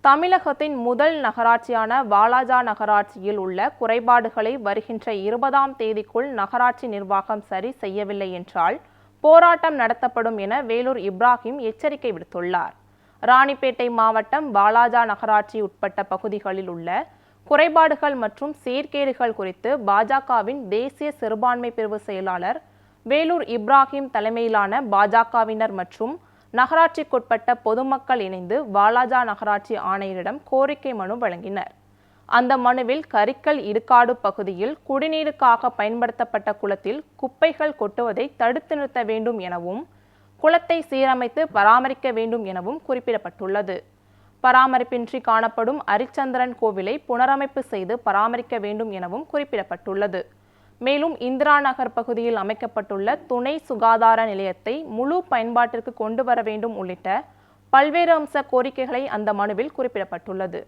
தமிழகத்தின் முதல் நகராட்சியான வாலாஜா நகராட்சியில் உள்ள குறைபாடுகளை வருகின்ற 20ஆம் தேதிக்குள் நகராட்சி நிர்வாகம் சரி செய்யவில்லை என்றால் போராட்டம் நடத்தப்படும் என வேலூர் இப்ராஹிம் எச்சரிக்கை விடுத்துள்ளார். ராணிப்பேட்டை மாவட்டம் வாலாஜா நகராட்சி உட்பட்ட பகுதிகளில் உள்ள குறைபாடுகள் மற்றும் சீர்கேடுகள் குறித்து பாஜகவின் தேசிய சிறுபான்மை பிரிவு செயலாளர் வேலூர் இப்ராஹிம் தலைமையிலான பாஜகவினர் மற்றும் நகராட்சிக்குட்பட்ட பொதுமக்கள் இணைந்து வாலாஜா நகராட்சி ஆணையரிடம் கோரிக்கை மனு வழங்கினர். அந்த மனுவில் கரிக்கல் இடுகாடு பகுதியில் குடிநீருக்காக பயன்படுத்தப்பட்ட குளத்தில் குப்பைகள் கொட்டுவதை தடுத்து நிறுத்த வேண்டும் எனவும் குளத்தை சீரமைத்து பராமரிக்க வேண்டும் எனவும் குறிப்பிடப்பட்டுள்ளது. பராமரிப்பின்றி காணப்படும் அரிச்சந்திரன் கோவிலை புனரமைப்பு செய்து பராமரிக்க வேண்டும் எனவும் குறிப்பிடப்பட்டுள்ளது. மேலும் இந்திரா நகர் பகுதியில் அமைக்கப்பட்டுள்ள துணை சுகாதார நிலையத்தை முழு பயன்பாட்டிற்கு கொண்டு வர வேண்டும் உள்ளிட்ட பல்வேறு அம்ச கோரிக்கைகளை அந்த மனுவில் குறிப்பிடப்பட்டுள்ளது.